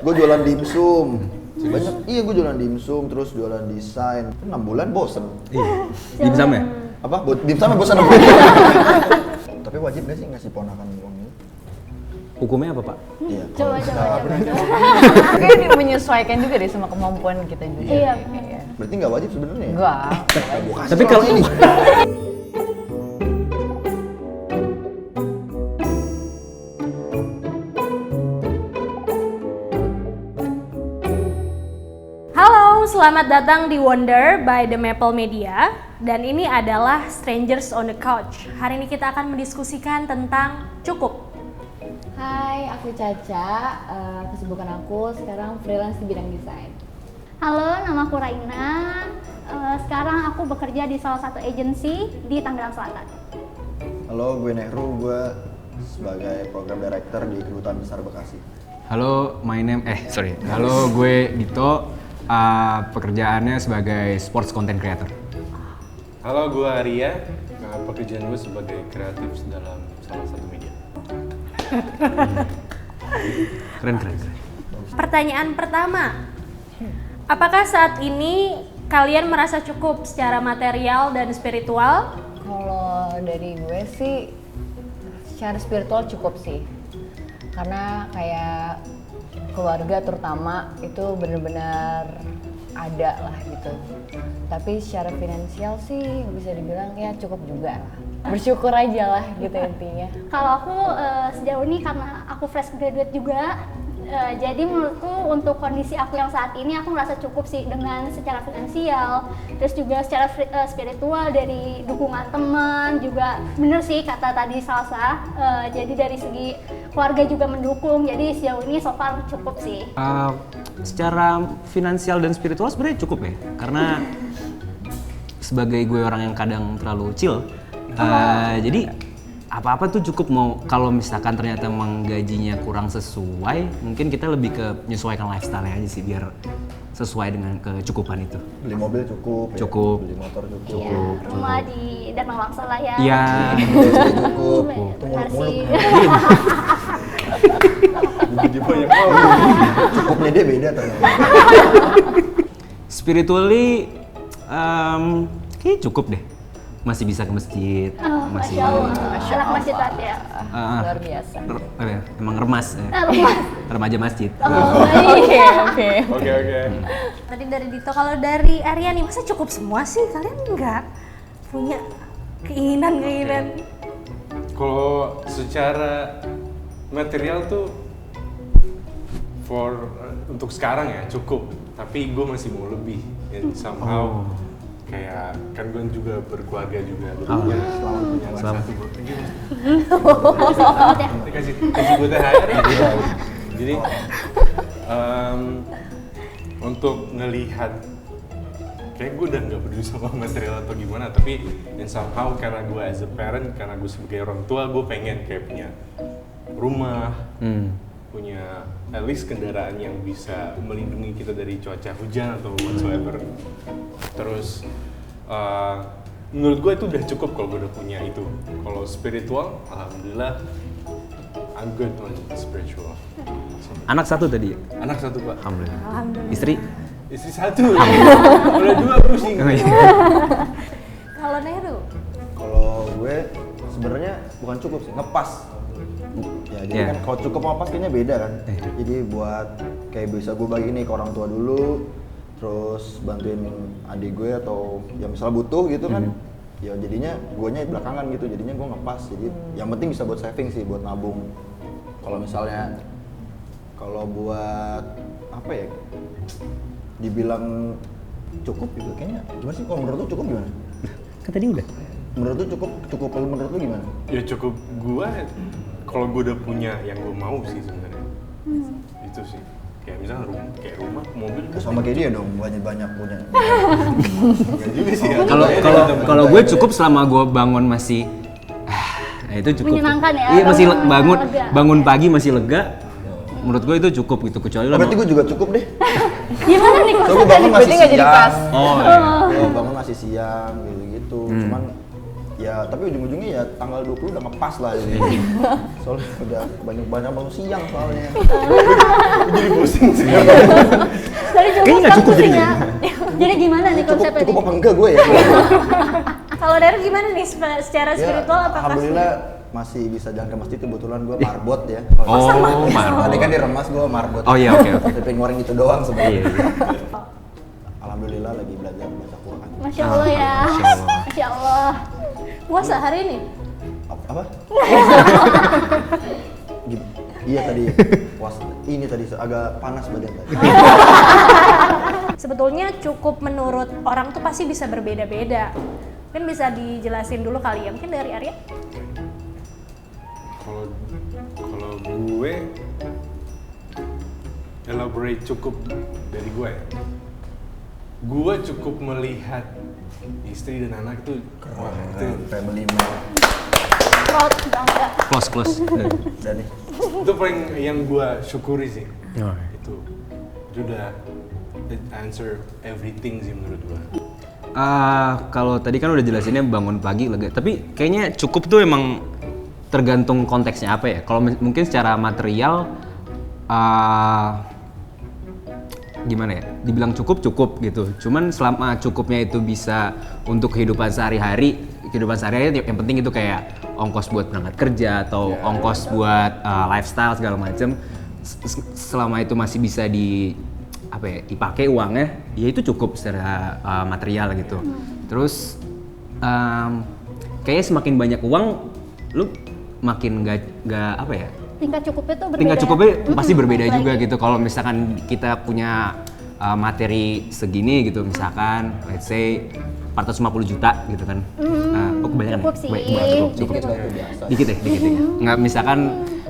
Gue jualan dimsum. Banyak, iya gue jualan dimsum, terus jualan desain. 6 bulan bosen. Iya. Dimsum ya? Apa? Dimsumnya bosen. Tapi wajib gak sih ngasih ponakan uang itu? Hukumnya apa, Pak? Iya. Coba. Kayaknya menyesuaikan juga deh sama kemampuan kita juga. Iya. Berarti nggak wajib sebenarnya ya? Enggak. Tapi kalau ini. Halo, selamat datang di Wonder by The Maple Media. Dan ini adalah Strangers on the Couch. Hari ini kita akan mendiskusikan tentang cukup. Hai, aku Caca. Kesibukan aku sekarang freelance di bidang desain. Halo, nama aku Raina. Sekarang aku bekerja di salah satu agensi di Tangerang Selatan. Halo, gue Nehru, gue sebagai program director di Kedutaan Besar Bekasi. Halo, Halo, gue Dito. Pekerjaannya sebagai sports content creator. Halo, gue Arya. Pekerjaan gue sebagai kreatif dalam salah satu media. Keren. Pertanyaan pertama. Apakah saat ini kalian merasa cukup secara material dan spiritual? Kalau dari gue sih secara spiritual cukup sih. Karena kayak keluarga terutama itu benar-benar ada lah gitu. Tapi secara finansial sih bisa dibilang ya cukup juga lah. Bersyukur aja lah gitu intinya. Kalau aku sejauh ini karena aku fresh graduate juga, jadi menurutku untuk kondisi aku yang saat ini aku merasa cukup sih dengan secara finansial, terus juga secara spiritual dari dukungan teman juga bener sih kata tadi Salsa. Jadi dari segi keluarga juga mendukung, jadi sejauh ini so far cukup sih. Secara finansial dan spiritual sebenarnya cukup ya, karena sebagai gue orang yang kadang terlalu chill, jadi apa-apa tuh cukup. Mau kalau misalkan ternyata emang gajinya kurang sesuai, mungkin kita lebih ke menyesuaikan lifestyle-nya aja sih biar sesuai dengan kecukupan itu. Beli mobil cukup. Cukup. Ya? Beli motor cukup. Iya, rumah di Danang Wangsa lah ya. Iya. Cukup. Benar sih. Jadi banyak Cukupnya dia beda ternyata. Spiritually, kayaknya cukup deh. Masih bisa ke masjid, masih Anak masjid ya. Luar biasa. Emang remas, remaja masjid. Oke. Tadi dari Dito, kalau dari Arya nih, masa cukup semua sih? Kalian nggak punya keinginan? Kalau secara material tuh untuk sekarang ya cukup, tapi gue masih mau lebih. And somehow kayak kan gue juga berkeluarga juga, punya salah satu kasih gue THR ya. Jadi untuk ngelihat kayak gue udah nggak peduli sama material atau gimana, tapi and somehow karena gue as a parent, karena gue sebagai orang tua, gue pengen kayak punya rumah, punya at least kendaraan yang bisa melindungi kita dari cuaca hujan atau whatsoever. Terus menurut gue itu udah cukup kalau gue udah punya itu. Kalau spiritual, alhamdulillah I'm good on spiritual. Anak satu tadi ya? Anak satu, Pak. Alhamdulillah. Istri? Istri satu. Udah dua pusing. Kalau Nehru? Kalau gue sebenarnya bukan cukup sih, ngepas. Ya jadi kan kalau cukup sama pas kayaknya beda kan. Jadi buat kayak bisa gue bagi nih ke orang tua dulu, terus bantuin adik gue atau ya misalnya butuh gitu kan. Ya jadinya guanya belakangan gitu, jadinya gue ngepas. Jadi yang penting bisa buat saving sih, buat nabung. Kalau misalnya kalau buat apa ya, dibilang cukup juga kayaknya gimana sih? Kalau menurut lu cukup gimana? Kan tadi udah. Menurut lu cukup menurut lu gimana? Ya cukup gue, kalau gue udah punya yang gue mau sih sebenarnya. Itu sih. Kayak misalnya rumah, mobil. Sama kayak dia dong, banyak punya. Ya juga sih ya. Kalau gue cukup selama gue bangun masih itu cukup. Menyenangkan ya. Iya, masih Lega. bangun pagi masih lega. Menurut gue itu cukup gitu, kecuali lo. Berarti gue juga cukup deh. Gimana nih? So gue bangun masih Berarti nggak jadi pas. siang. Oh iya. Gue bangun masih siang gitu. Cuman ya tapi ujung-ujungnya ya tanggal 20 udah ngepas lah jadi. Soalnya udah banyak bangun siang soalnya. Jadi pusing sih. Dari cukup Kayaknya nggak kan cukup pusing jadinya. ya. Jadi gimana nih Cukup konsepnya cukup nih? apa enggak gue ya? Kalau dari gimana nih secara Ya, spiritual apakah alhamdulillah masih bisa jalan ke masjid, kebetulan gue marbot ya. Oh, marbot. Tadi kan diremas gue marbot. Oh iya, oke. Tapi ngeluarin itu doang Iya, sebenarnya. iya. Alhamdulillah lagi belajar baca Quran. Masya Allah ya. Masya Allah. Masya Allah. puasa hari ini? Apa? Iya tadi puas. Ini tadi agak panas badan tadi. Sebetulnya cukup menurut orang tuh pasti bisa berbeda-beda. Mungkin bisa dijelasin dulu kali ya, mungkin dari Arya. Kalau gue elaborate cukup dari gue. Gue cukup melihat istri dan anak tuh wah itu Family man. Proud bangga. Close. Dan nih. itu paling yang gue syukuri sih. Oh. Itu udah it answer everything sih menurut gue. Kalau tadi kan udah jelasinnya bangun pagi lega, tapi kayaknya cukup tuh emang tergantung konteksnya apa ya. Kalau mungkin secara material gimana ya? Dibilang cukup gitu. Cuman selama cukupnya itu bisa untuk kehidupan sehari-hari yang penting itu kayak ongkos buat berangkat kerja atau ongkos buat lifestyle segala macem. Selama itu masih bisa dipakai uangnya, ya itu cukup secara material gitu. Terus kayaknya semakin banyak uang, lu makin gak apa ya? Tingkat cukupnya tuh berbeda. Tingkat cukupnya pasti berbeda Lagi. juga gitu. Kalau misalkan kita punya materi segini gitu, misalkan let's say 450 juta gitu kan. Oh kebanyakan cukup ya? sih. Cukup. Cukup. Dikit ya. Nggak misalkan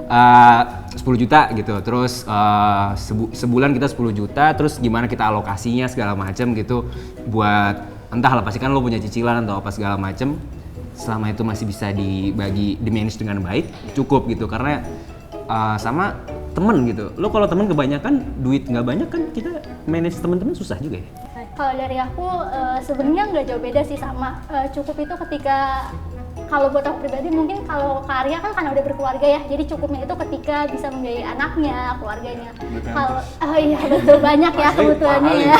10 juta gitu, terus sebulan kita 10 juta, terus gimana kita alokasinya segala macam gitu buat entahlah, pasti kan lo punya cicilan atau apa segala macam. Selama itu masih bisa dibagi, di-manage dengan baik, cukup gitu. Karena sama temen gitu, lo kalau temen kebanyakan duit nggak banyak kan, kita manage temen-temen susah juga ya. Kalau dari aku sebenarnya nggak jauh beda sih sama cukup itu ketika kalau buat aku pribadi mungkin kalau Karya kan karena udah berkeluarga ya, jadi cukupnya itu ketika bisa membiayai anaknya, keluarganya. Kalau iya betul banyak ya kebutuhannya ya.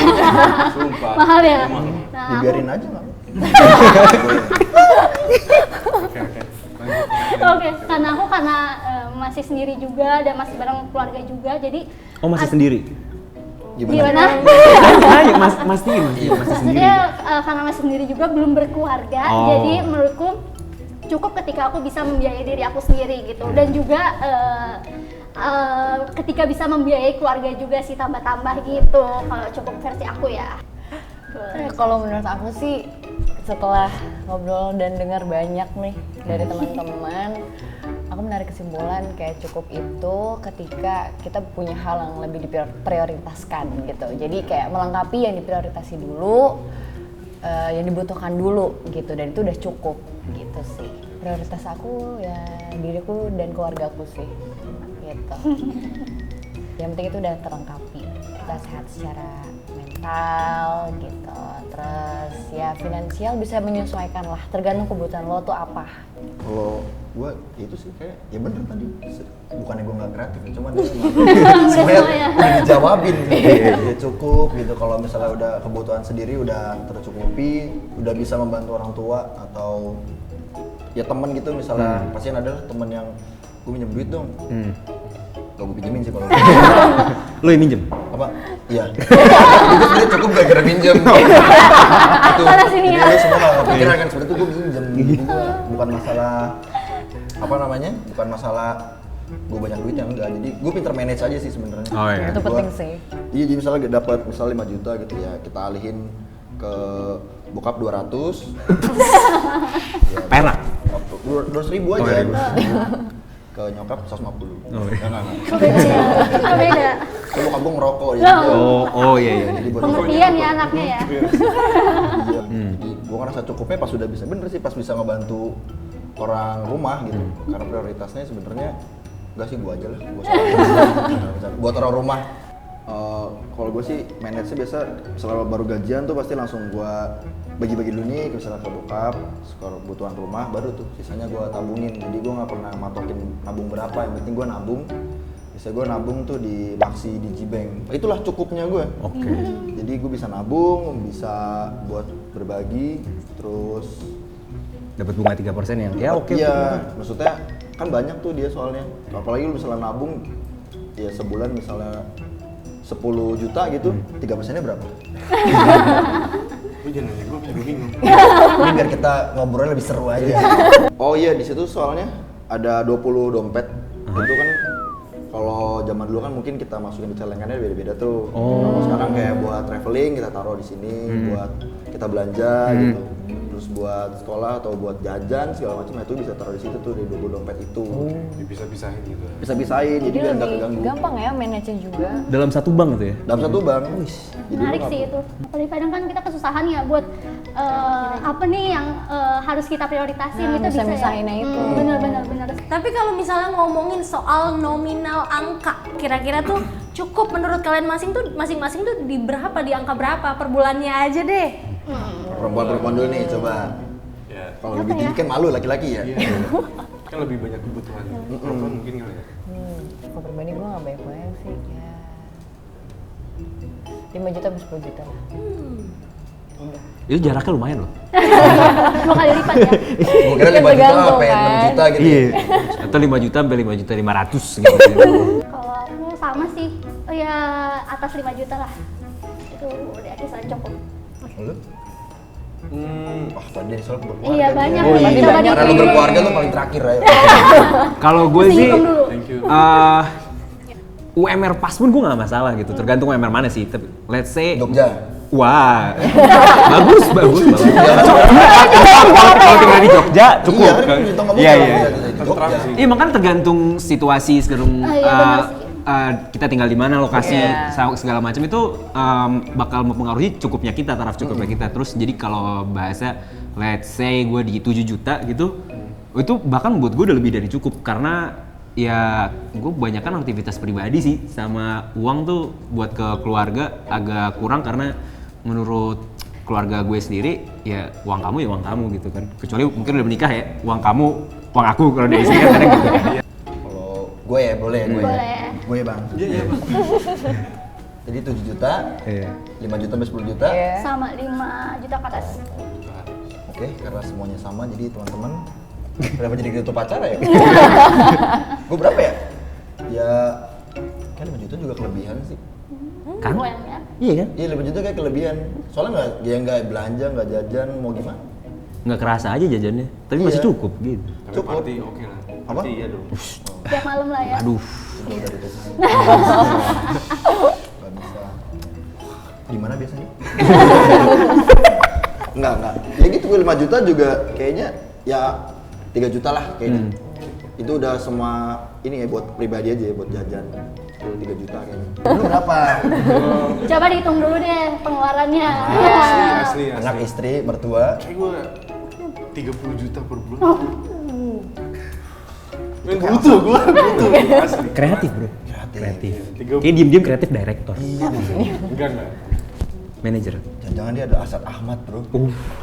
Sumpah. Mahal ya. Emang. Nah, Dibiarin aja lah. Oke. Lanjut. Oke, karena aku masih sendiri juga dan masih bareng keluarga juga, jadi Oh masih sendiri? gimana? Masih sendiri. Maksudnya karena masih sendiri juga belum berkeluarga, Oh. jadi menurutku cukup ketika aku bisa membiayai diri aku sendiri gitu, dan juga ketika bisa membiayai keluarga juga sih tambah-tambah gitu. Kalau cukup versi aku ya. Kalau menurut aku sih setelah ngobrol dan dengar banyak nih dari teman-teman, aku menarik kesimpulan kayak cukup itu ketika kita punya hal yang lebih diprioritaskan gitu. Jadi kayak melengkapi yang diprioritasi dulu, yang dibutuhkan dulu gitu, dan itu udah cukup gitu sih. Prioritas aku ya diriku dan keluargaku sih gitu. Yang penting itu udah terlengkapi, kita sehat secara mental gitu, terus ya finansial bisa menyesuaikan lah, tergantung kebutuhan lo tuh apa. Kalau gue itu sih kayak ya bener tadi, bukannya gue nggak kreatif ya, cuman semuanya udah dijawabin gitu. Ya cukup gitu. Kalau misalnya udah kebutuhan sendiri udah tercukupi, udah bisa membantu orang tua atau ya temen gitu, misalnya pasti ada temen yang gue minjem duit dong. Gak gue pinjemin sih kalau Lo yang minjem? apa? Iya. Itu sebenarnya cukup gak gara minjem. Itu. Sana sini Jadi ya. lu semua gak pikiran kan sebenarnya tuh gue minjem. Bukan masalah apa namanya? Bukan masalah gue banyak duit yang enggak. Jadi gue pinter manage aja sih sebenarnya. Oh, iya. Itu Gua- penting sih. Iya, jadi misalnya dapat misalnya 5 juta gitu ya, kita alihin ke bokap 200. Ya, Perak? 200.000 aja. Oh, iya. Ke nyokap 150. Oh, iya. Enggak. Oh, beda. Ke bokap gue ngerokok ya. Oh iya. Jadi buat Pengertian ya anaknya ya. Iya, jadi gue ngerasa cukupnya pas sudah bisa, bener sih pas bisa ngebantu orang rumah gitu. Karena prioritasnya sebenarnya enggak sih, gue aja lah. Buat orang rumah, kalau gue sih manage-nya biasa setelah baru gajian tuh pasti langsung gue bagi-bagi dulu nih, misalnya ke bokap, kebutuhan rumah, baru tuh sisanya gue tabungin. Jadi gue nggak pernah matokin nabung berapa, yang penting gue nabung Biasanya gue nabung tuh di Maxi Digibank. Itulah cukupnya gue. Oke. Jadi gue bisa nabung, bisa buat berbagi, terus Dapat bunga 3% yang ya oke. iya, maksudnya kan banyak tuh dia soalnya. Apalagi lu misalnya nabung ya sebulan misalnya 10 juta gitu, 3%-nya berapa? Lu jangan nanya gue juga bingung. Ini biar kita ngobrolnya lebih seru aja. Oh iya, di situ soalnya ada 20 dompet. Itu kan kalau zaman dulu kan mungkin kita masukin di celengannya beda-beda tuh. Kalau sekarang kayak buat traveling kita taruh di sini, buat kita belanja gitu. Terus buat sekolah atau buat jajan segala macam itu bisa taruh di situ tuh di 20 dompet itu. Bisa-pisahin gitu. Bisa pisahin jadi biar nggak lebih keganggu. gampang ya manage-nya juga. Dalam satu bank itu ya? Dalam satu bank. Jadi Menarik lu sih nggak- itu. Apalagi kadang kan kita kesusahan ya buat apa nih yang harus kita prioritasin Nah, itu bisa ya. misah-misahinnya itu. Bener. Tapi kalau misalnya ngomongin soal nominal angka, kira-kira tuh cukup menurut kalian masing-masing tuh di berapa, di angka berapa per bulannya aja deh? Perempuan-perempuan dulu nih coba. Ya. Kalau lebih tinggi kan malu laki-laki ya. Iya. Kan lebih banyak kebutuhan. Perempuan mungkin kali ya. Kalau pribadi gue nggak banyak sih, ya 5 juta sampai 10 juta lah. Itu jaraknya lumayan loh. 2 kali lipat ya. Gua kira 5 juta Tergantung, sampai 6 kan? juta gitu. Iya. Atau 5 juta sampai 5 juta 500 gitu. Kalau aku sama sih, ya atas 5 juta lah. Itu udah kisaran cukup. Lu? Wah, tadi soal berkeluarga. Iya banyak Oh, nih. iya. Coba Karena lu dipilih. berkeluarga tuh paling terakhir ya. Kalau gue Mesti sih ngitung dulu. Thank you. UMR pas pun gue nggak masalah gitu, tergantung UMR mana sih. Tapi let's say Jogja. wah, bagus. Kalau tinggal di Jogja cukup. Iya, kan hitung kamu Iya, kalau iya. bisa di Jogja. Iya, makanya tergantung situasi, sekarang Iya, benar sih. kita tinggal di mana, lokasi, Iya. segala macam itu bakal mempengaruhi cukupnya kita, taraf cukupnya kita. Terus jadi kalau bahasa let's say gue di 7 juta gitu, itu bahkan buat gue udah lebih dari cukup karena ya gue kebanyakan aktivitas pribadi sih, sama uang tuh buat ke keluarga agak kurang karena menurut keluarga gue sendiri ya uang kamu ya uang kamu gitu kan, kecuali mungkin udah menikah ya uang kamu uang aku, kalau dari istri kan kadang gitu kan. Kalau gue ya boleh ya gue ya. Boleh. Gue ya bang. Iya, Bang. Jadi 7 juta, Iya. 5 juta sampai 10 juta. Iya. Sama 5 juta ke atas. Oke, karena semuanya sama jadi teman-teman berapa jadi gitu pacara ya? Gue berapa ya? Ya kan 5 juta juga kelebihan sih. Kan? Lumayan ya. Iya kan? Iya 5 juta kayak kelebihan. Soalnya nggak belanja, nggak jajan, mau gimana? Nggak kerasa aja jajannya, tapi masih Iya. cukup gitu. Tapi Cukup. party oke lah. Apa? Party iya dong. Tiap malam lah ya. Aduh, Udah ditutup. Gak bisa. Di mana biasanya? Enggak. Ya gitu gue 5 juta juga kayaknya ya 3 juta lah kayaknya. Itu udah semua ini ya buat pribadi aja ya, buat jajan. Itu 3 juta kayaknya. Lu berapa? Coba dihitung dulu deh pengeluarannya. Asli. Anak istri, mertua. Kayak gue 30 juta per bulan. Men butuh gue asli. kreatif bro. Kreatif. Tiga- Kayak diem-diem kreatif director, Iya nih. Enggak. manager. Jangan-jangan dia ada Asad Ahmad bro.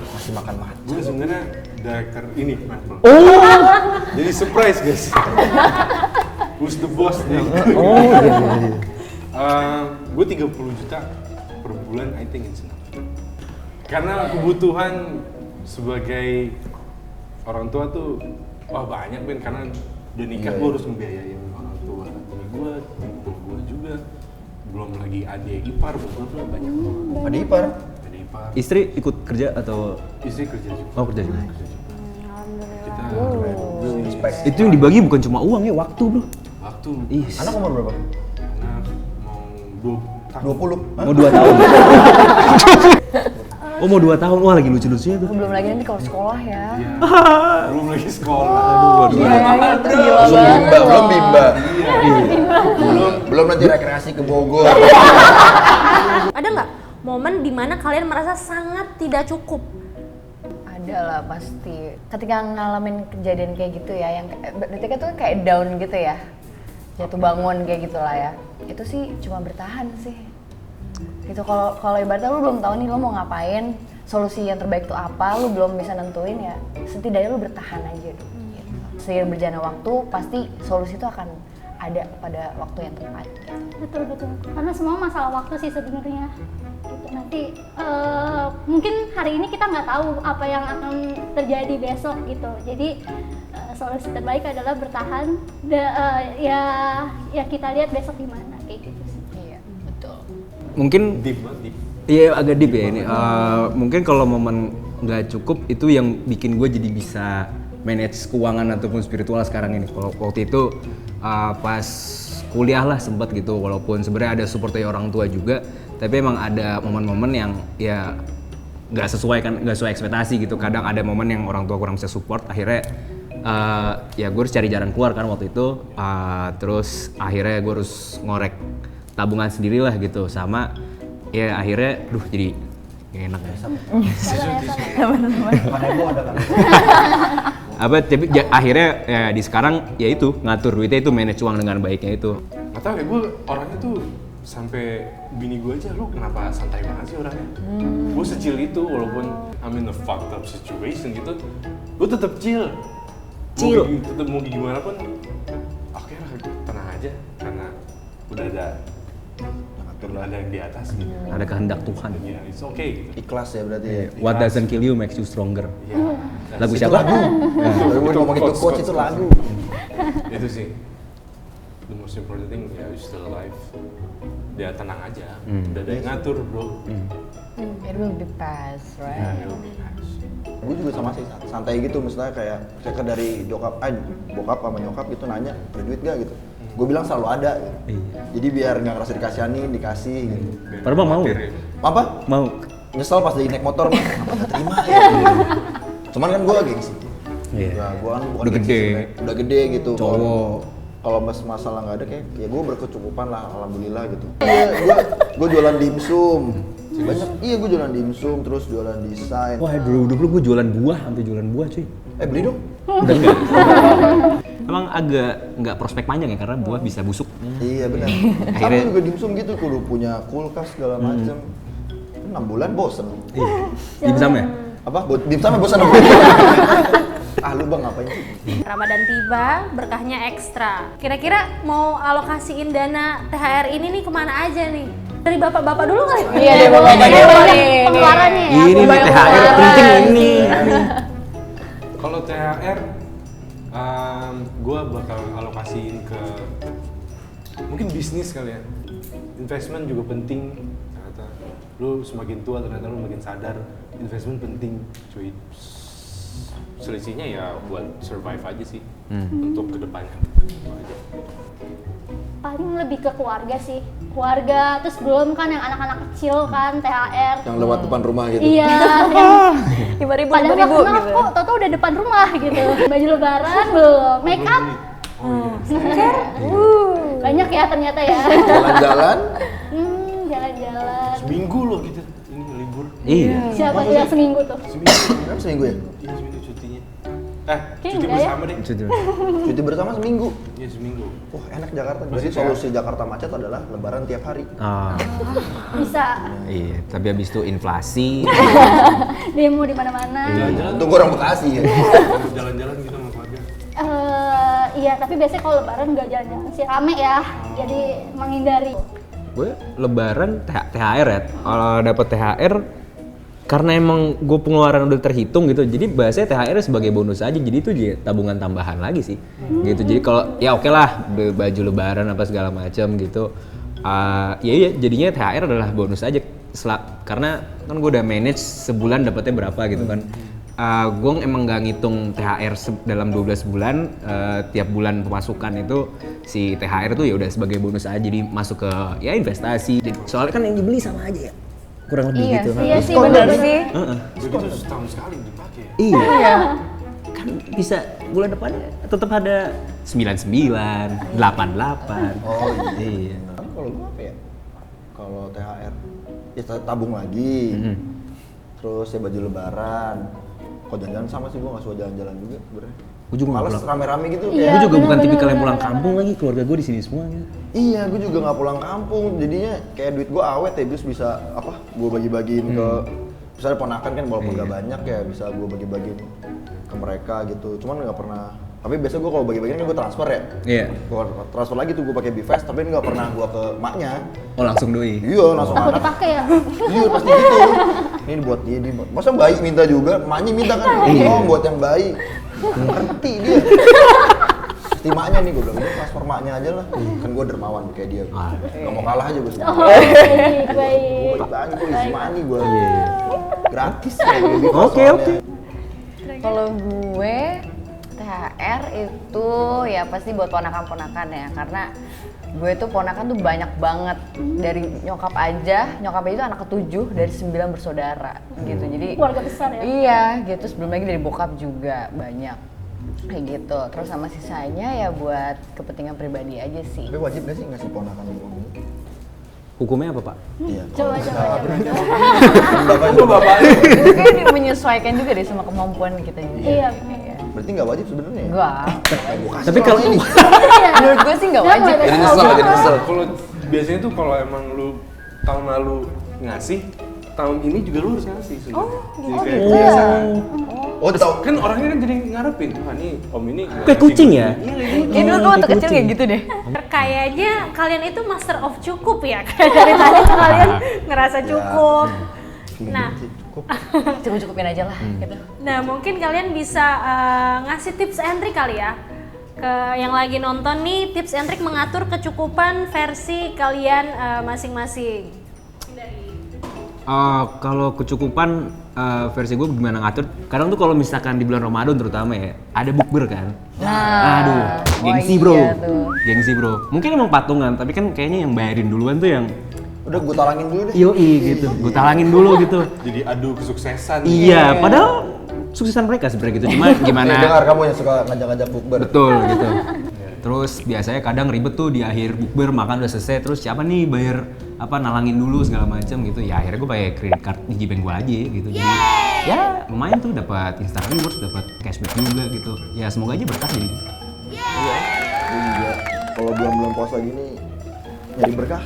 Masih makan macan. Gue sebenarnya director ini Marvel. Oh, Jadi surprise guys. Who's the boss nih? Gue 30 juta per bulan, I think it's enough. Karena kebutuhan sebagai orang tua tuh, wah banyak Ben, karena udah nikah Iya, gue iya. harus membiayain orang tua. Ini gue juga, belum lagi adik ipar, bla banyak banget. Ada ipar. Adik ipar, istri ikut kerja atau istri kerja juga. oh kerja juga? Kita Respect. Itu yang dibagi bukan cuma uang ya, waktu bro. waktu, Ih, Anak umur berapa? anak mau 20 tahun. 20. Hah? mau 2 tahun. Oh mau 2 tahun, wah lagi lucu-lucunya tuh. Belum lagi nanti kalau sekolah ya. Iya. Belum lagi sekolah. Itu gila Belum banget bimba, loh. belum bimba. Belum nanti rekreasi ke Bogor. Ada nggak momen dimana kalian merasa sangat tidak cukup? Ada lah pasti. Ketika ngalamin kejadian kayak gitu ya, yang berarti kan tuh kayak down gitu ya, jatuh bangun kayak gitulah ya. Itu sih cuma bertahan sih. Gitu kalau ibaratnya lu belum tahu nih lo mau ngapain, solusi yang terbaik tuh apa, lu belum bisa nentuin ya. Setidaknya lu bertahan aja dulu. Gitu. Seiring berjalannya waktu pasti solusi itu akan ada pada waktu yang tepat. Betul. Karena semua masalah waktu sih sebenarnya. Gitu. Nanti mungkin hari ini kita nggak tahu apa yang akan terjadi besok gitu. Jadi solusi terbaik adalah bertahan. Ya kita lihat besok gimana kayak gitu sih. Iya, betul. Mungkin Deep banget. iya agak deep ya ini. Mungkin kalau momen nggak cukup itu yang bikin gue jadi bisa manage keuangan ataupun spiritual sekarang ini. Kalau waktu itu pas kuliah lah sempat gitu, walaupun sebenarnya ada support dari orang tua juga, tapi emang ada momen-momen yang ya nggak sesuai ekspektasi gitu. Kadang ada momen yang orang tua kurang bisa support, akhirnya ya gue harus cari jalan keluar kan waktu itu. Terus akhirnya gue harus ngorek tabungan sendiri lah gitu, sama ya akhirnya jadi gak enak ya. Tapi akhirnya ya di sekarang ya itu ngatur duitnya itu, manage uang dengan baiknya itu. Gak tau ya, gue orangnya tuh sampai bini gue aja, lu kenapa santai banget sih orangnya? Gue secil itu walaupun I'm in a fucked up situation gitu, gue tetap chill. Tetap mau gimana pun, oke lah, tenang aja karena udah ada yang di atas gitu. Ada kehendak Tuhan. Ya, it's okay gitu. Ikhlas ya berarti ya. What doesn't kill you makes you stronger. Iya. Lagu siapa? Baru gue ngomong itu coach itu lagu. Itu sih. The most important thing, ya you still alive. Dia tenang aja. Udah ada yang ngatur, bro. It will be pass, Ya, right? it'll be nice. Gue juga sama sih santai gitu, misalnya kayak dari bokap sama nyokap gitu nanya ada duit gak gitu. Gue bilang selalu ada gitu. Jadi biar nggak ngerasa dikasihanin, dikasih gitu. Padahal Bang mau ya? Apa? Mau. Nyesel pas lagi naik motor, apa nggak terima ya? Cuman kan gue gengsi. Iya. Ya, gue kan bukan Udah gengsi gede. sebenarnya. Udah gede gitu. Cowok. Kalau masalah nggak ada kayak, ya gue berkecukupan lah, alhamdulillah gitu. Iya, gue jualan dimsum. Banyak, iya gue jualan dimsum, terus jualan desain. Wah dulu gue jualan buah, sampai jualan buah cuy. Beli dong. Udah enggak. Emang agak nggak prospek panjang ya karena buah bisa busuk. Iya benar. Sama Akhirnya- juga dimsum gitu, kudu punya kulkas segala macem. 6 bulan bosen. Dimsum ya? Apa? Dimsum bosen. Lu bang ngapain sih? Ramadan tiba, berkahnya ekstra. Kira-kira mau alokasiin dana THR ini nih kemana aja nih? Dari bapak-bapak dulu kali? Iya, dari bapak-bapak dulu nih. Pengeluarannya ya. Ini nih THR penting ini. Kalau THR, gue bakal alokasiin ke mungkin bisnis kali ya. Investment juga penting. Ternyata lu semakin tua ternyata lu makin sadar investment penting, cuy. Selisihnya ya buat survive aja sih untuk kedepannya. Itu aja. Paling lebih ke keluarga sih. Keluarga, terus belum kan yang anak-anak kecil kan THR. Yang lewat depan rumah gitu. Iya, yang 5.000 padahal nggak kenal kok, tau-tau udah depan rumah gitu. Baju lebaran belum, make up, skincare, banyak ya ternyata ya. Jalan-jalan. Jalan-jalan. Seminggu loh kita ini libur. Iya. Siapa tuh yang seminggu tuh? Kan seminggu ya? Iya seminggu cutinya. Kayaknya Cuti enggak ya. bersama deh. Cuti bersama seminggu. Iya seminggu. Wah enak Jakarta. Jadi solusi Jakarta macet adalah lebaran tiap hari. Bisa Iya, tapi habis itu inflasi. demo di mana-mana. Jalan-jalan Tunggu orang Bekasi ya. jalan-jalan gitu sama keluarga. Iya, tapi biasanya kalau lebaran nggak jalan-jalan sih, rame ya. Jadi menghindari. Gue lebaran THR ya. Kalau dapet THR karena emang gue pengeluaran udah terhitung gitu. Jadi bahasanya THR sebagai bonus aja. Jadi itu tabungan tambahan lagi sih. Gitu. Jadi kalau ya oke lah baju lebaran apa segala macam gitu. Iya jadinya THR adalah bonus aja. Karena kan gue udah manage sebulan dapetnya berapa gitu kan. Gue emang gak ngitung THR dalam 12 bulan, tiap bulan pemasukan itu si THR itu ya udah sebagai bonus aja, jadi masuk ke ya investasi. Soalnya kan yang dibeli sama aja ya, kurang lebih gitu. Iya sih, bener sih. Begitu setahun sekali dipakai. Iya. Kan bisa bulan depannya tetap ada 99, 88. Oh iya. Kan kalau gue apa ya? Kalau THR ya tabung lagi. Terus ya baju lebaran. Kalau jalan-jalan sama sih, gue gak suka jalan-jalan juga sebenarnya. Gue juga nggak Males pulang. rame-rame gitu Iya. kayak. Gue juga bukan bener, tipikal yang bener, pulang bener. kampung lagi, keluarga gue di sini semua gitu. Iya, gue juga nggak pulang kampung. Jadinya kayak duit gue awet ya, terus bisa apa? Gue bagi-bagiin ke misalnya ponakan kan walaupun nggak banyak ya bisa gue bagi-bagiin ke mereka gitu. Cuman nggak pernah Tapi biasa gue kalau bagi-bagian kan gue transfer ya. Iya. Gue transfer lagi tuh gue pakai Bifast, tapi nggak pernah gue ke maknya. Oh langsung doi. Iya, langsung Takut anak. dipakai ya? Iya pasti gitu. Ini buat dia, masa bayi minta juga, emaknya minta kan? Oh buat yang bayi. Ngerti dia. Pasti maknya nih, gue bilang udah transfer maknya aja lah. Kan gue dermawan kayak dia. Gak mau kalah aja gue sebenarnya. Baik, Gue baik. baik banget, gue isi money gue. Gratis ya. Oke. Kalau gue THR itu ya pasti buat ponakan-ponakan ya, karena gue tuh ponakan tuh banyak banget. Dari nyokap aja itu anak ke-7 dari 9 bersaudara gitu. Jadi Keluarga besar ya? Iya gitu, sebelum lagi dari bokap juga banyak kayak gitu. Terus sama sisanya ya buat kepentingan pribadi aja sih. Tapi wajib gak sih ngasih ponakan lu? Hukumnya apa, Pak? Iya. Coba. Gue bapaknya. Gue kayak menyesuaikan juga deh sama kemampuan kita juga. Iya. Berarti nggak wajib sebenarnya ya? Enggak. Tapi kalau Menurut gue sih nggak wajib. Jadi nyesel. Kalau biasanya tuh kalau emang lu tahun lalu ngasih, tahun ini juga lu harus ngasih sebenarnya. Jadi kayak kebiasaan. Oh tau. Kan orangnya kan jadi ngarepin, wah nih om ini kayak kucing ya? Ya dulu gue waktu kecil kayak gitu deh. Kayaknya kalian itu master of cukup ya. Kayak dari tadi tuh kalian ngerasa cukup. Nah, Cukup-cukupin aja lah gitu. nah mungkin kalian bisa ngasih tips and trick kali ya ke yang lagi nonton nih, tips and trick mengatur kecukupan versi kalian masing-masing. Kalau kecukupan versi gue gimana ngatur? Kadang tuh kalau misalkan di bulan Ramadan terutama ya, ada bukber kan. Nah, Aduh, gengsi oh bro. iya tuh. Gengsi bro. Mungkin emang patungan, tapi kan kayaknya yang bayarin duluan tuh yang Udah gue talangin dulu deh. yoi gitu. Gue talangin dulu gitu. jadi adu kesuksesan. Iya, padahal suksesan mereka sebenarnya gitu. Cuma gimana? Dengar kamu yang suka ngajak-ngajak bukber. Betul gitu. Terus biasanya kadang ribet tuh di akhir bukber, makan udah selesai, terus siapa nih bayar apa nalangin dulu segala macam gitu. Ya akhirnya gue pakai credit card Digibank gue aja gitu. Jadi ya lumayan tuh dapat instant rewards, dapat cashback juga gitu. Ya semoga aja berkah jadi. Iya. Gue juga kalau bulan-bulan puasa gini nyari berkah.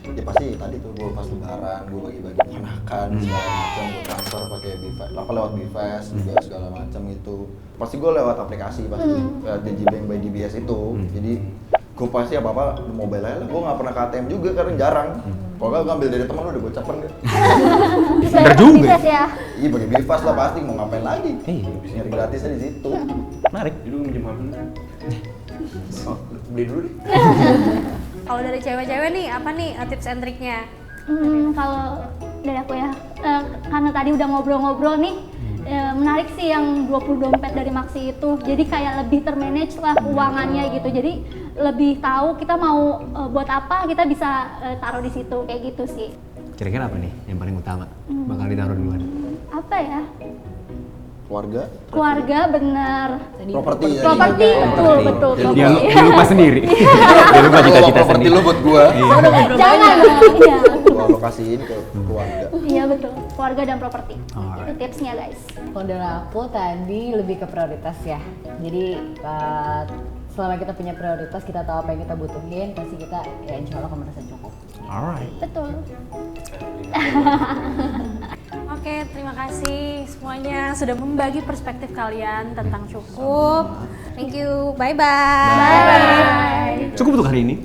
Ya pasti tadi tuh gue pas lebaran gue bagi-bagi ponakan segala macam, gue transfer pakai Bifast, apa lewat Bifast juga segala macam itu. Pasti gue lewat aplikasi pasti lewat Digibank by DBS itu. Jadi gue pasti apa mobile aja lah, gue nggak pernah ke ATM juga karena jarang. Kalau nggak gue ambil dari teman lu udah gue caper deh. Bener juga. Bisa ya? Iya pakai Bifast lah pasti, mau ngapain lagi? Iya. Bisa nyari gratisnya di situ. Menarik. Jadi lu minjem HP. Oh, beli dulu deh. Kalau dari cewek-cewek nih, apa nih tips and triknya? Kalau dari aku ya, karena tadi udah ngobrol-ngobrol nih, menarik sih yang 20 dompet dari Maxi itu. Jadi kayak lebih termanage lah keuangannya gitu. Jadi lebih tahu kita mau buat apa, kita bisa taruh di situ kayak gitu sih. Kira-kira apa nih yang paling utama bakal ditaruh duluan? Apa ya? Keluarga, bener. properti ya. Properti, betul. Dia properti. lupa sendiri. Dia lupa cita-cita Properti sendiri. lu buat gua. Jangan, iya. Gua alokasiin ke keluarga. Iya betul, keluarga dan properti. Alright. Itu tipsnya guys. Kalau dari aku tadi lebih ke prioritas ya. Jadi selama kita punya prioritas, kita tahu apa yang kita butuhin, pasti kita ya insya Allah akan merasa cukup. Alright. Betul. Oke, terima kasih semuanya sudah membagi perspektif kalian tentang cukup. Thank you, bye-bye. Bye. Cukup untuk hari ini.